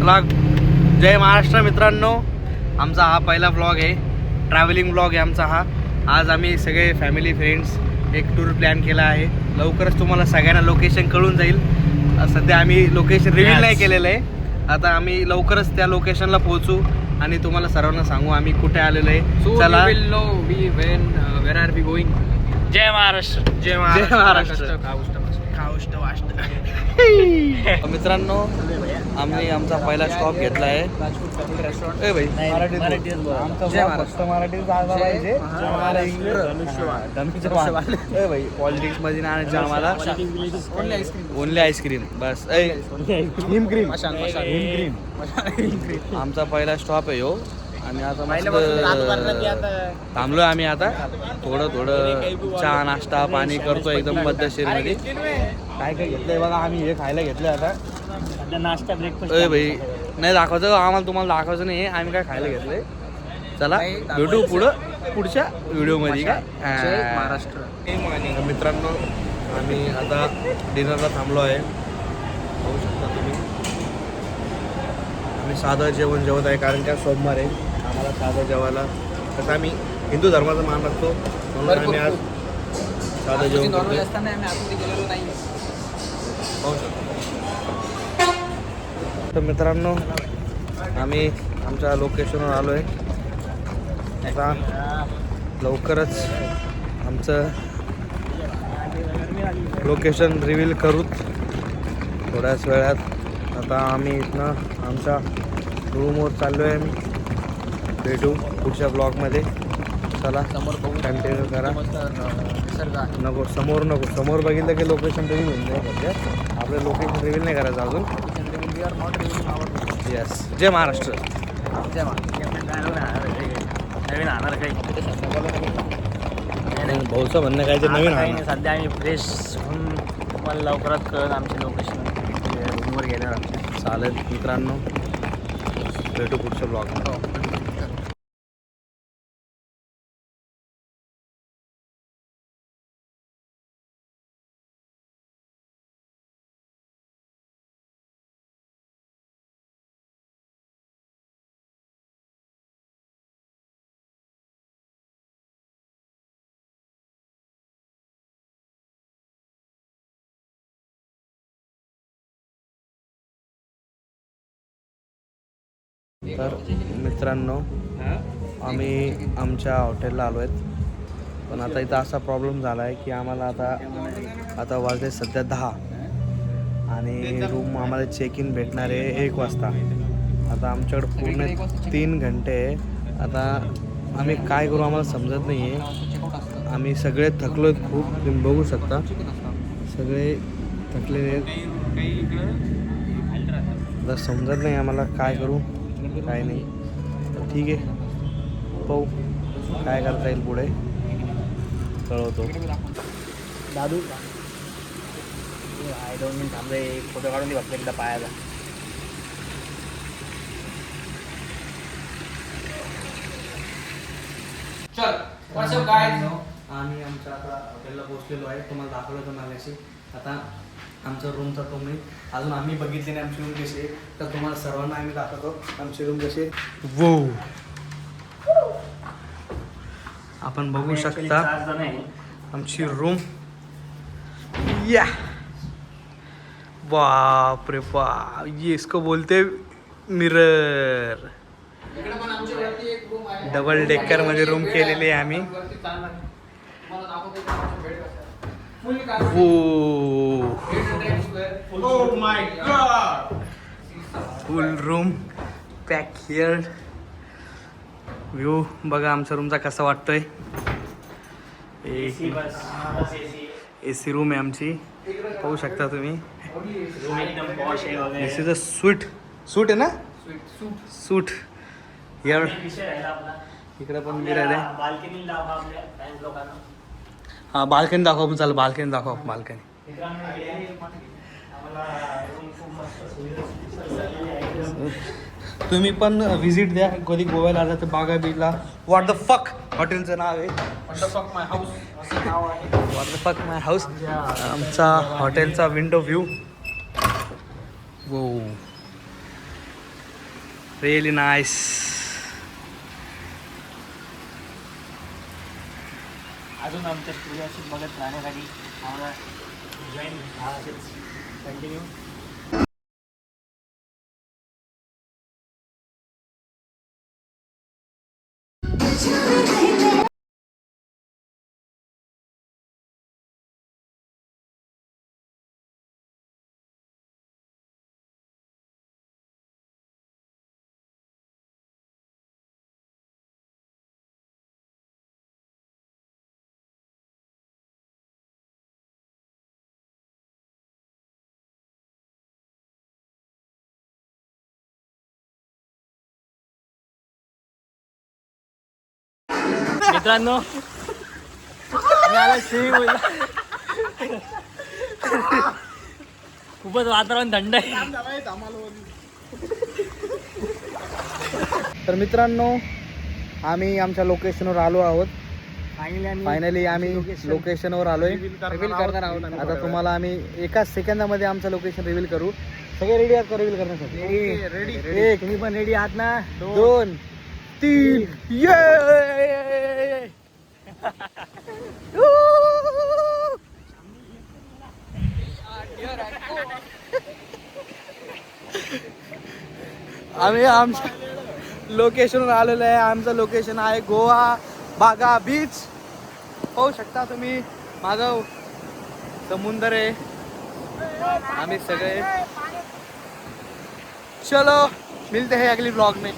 Blog. जय महाराष्ट्र मित्रांनो. आमचा हा पहिला ब्लॉग आहे, ट्रॅव्हलिंग ब्लॉग आहे आमचा हा. आज आम्ही सगळे फॅमिली फ्रेंड्स एक टूर प्लॅन केला आहे. लवकरच तुम्हाला सगळ्यांना लोकेशन कळून जाईल. सध्या आम्ही लोकेशन रिव्हील नाही केलेलं आहे. आता आम्ही लवकरच त्या लोकेशनला पोहोचू आणि तुम्हाला सर्वांना सांगू आम्ही कुठे आलेलो आहे. चला. वेर आर वी गोइंग. जय महाराष्ट्र. जय महाराष्ट्र. मित्रांनो आम्ही आमचा पहिला स्टॉप घेतला आहे. ए भाई मराठीत पॉलिटिक्स मध्ये नाही आणायचं आम्हाला. ओनली आईस्क्रीम बस. हिमक्रीम. आमचा पहिला स्टॉप आहे हो. आणि आता थांबलोय आम्ही. आता थोडं चहा नाश्ता पाणी करतो एकदम पद्धतशीर मध्ये. काय काय घेतलंय बघा. आम्ही हे खायला घेतलंय आता नाश्ता ब्रेकफास्ट. भाई नाही दाखवायचं आम्हाला, तुम्हाला दाखवायचं नाही आम्ही काय खायला घेतलंय. चला भेटू पुढच्या व्हिडिओमध्ये. काय महाराष्ट्र. मित्रांनो आम्ही आता डिनरला थांबलो आहे. पाहू शकता तुम्ही. आम्ही साधं जेवण जेवत आहे कारण की सोमवार आहे. आम्हाला साधं जेवायला कसं आम्ही हिंदू धर्माचा मान राखतो म्हणून आम्ही आज साधं जेवण करतो. तर मित्रांनो आम्ही आमच्या लोकेशनवर आलो आहे. आता लवकरच आमचं लोकेशन रिव्हील करूत थोड्याच वेळात. आता आम्ही इथनं आमच्या रूमवर चाललो आहे. भेटू पुढच्या ब्लॉगमध्ये. चला कंटिन्यू करा. नको समोर बघितलं की लोकेशन रिव्हील होऊन जाईल. सध्या आपलं लोकेशन रिव्हील नाही करायचं अजून. येस. जय महाराष्ट्र. नवीन आणणार काही भाऊचं म्हणणं काय ते नवीन आहे. सध्या आम्ही फ्रेश होऊन तुम्हाला लवकरात कळत आमचे लोकेशन रूमवर गेल्यावर आमच्या. चालेल मित्रांनो भेटू पुढच्या ब्लॉगमध्ये. तर मित्रांनो आम्ही आमच्या हॉटेलला आलो आहेत. पण आता इथं असा प्रॉब्लेम झाला आहे की आम्हाला आता वाजले सध्या 10 आणि रूम आम्हाला चेक इन भेटणार आहे 1 वाजता. आता आमच्याकडे पूर्ण 3 घंटे आहे. आता आम्ही काय करू आम्हाला समजत नाही आहे. आम्ही सगळे थकलो आहेत खूप. तुम्ही बघू शकता सगळे थकलेले आहेत. आता समजत नाही आम्हाला काय करू काय नाही. तर ठीक आहे पाहू काय करता येईल पुढे कळवतो. दादू 2 मिनिट थांबले. एक फोटो काढून दे फक्त एकदा पायाला. आम्ही आमच्या आता हॉटेलला पोहोचलेलो आहे. तुम्हाला दाखवलं तर मागाशी. आता आमचा रूमचा तो मी अजून आम्ही बघितले नाही आमची रूम कशी आहे. तर तुम्हाला सर्वांना आम्ही दाखवतो आमची रूम कशी आहे. वो आपण बघू शकता आमची रूम. या बाप रे बाप. ये इसको बोलते मिरर. डबल डेकर मध्ये रूम केलेली आहे आम्ही. फुल रूम पॅक हिअर. व्ह्यू बघा आमच्या रूमचा कसा वाटतोय. AC रूम आहे आमची. पाहू शकता तुम्ही. दिस इज अ सूट आहे ना. सूट हिअर. इकडे पण मिरर आहे. हा बाल्कनी दाखव आपण. चाल बाल्कनी दाखव बाल्कनी. तुम्ही पण व्हिजिट द्या कधी गोव्याला आला तर बागा बीचला. व्हॉट द फक हॉटेलचं नाव आहे. व्हॉट द फक माय हाऊस. आमचा हॉटेलचा विंडो व्ह्यू. वो रिअली नाईस. अजून आमच्या स्टोरी अशीच बघत राहण्यासाठी आम्हाला जॉईन असेच कंटिन्यू. मित्रांनो आम्ही आला स्विमिंग पूलला. खूपच वातावरण थंड आहे. तर मित्रांनो आम्ही आमच्या लोकेशनवर आलो आहोत. फायनली आम्ही लोकेशनवर आलोय. रिव्हील करणार आहोत आम्ही. आता तुम्हाला आम्ही एकाच सेकंदामध्ये आमचं लोकेशन रिव्हील करू. सगळे रेडी आहात का रिव्हील करण्यासाठी? रेडी. एक, तुम्ही पण रेडी आहात ना? 2, 3 ये. आम्ही आमच्या लोकेशनवर आलेलो आहे. आमचं लोकेशन आहे गोवा बागा बीच. पाहू शकता तुम्ही माझं समुद्र आहे. आम्ही सगळे चलो मिलते हैं अगली ब्लॉग में.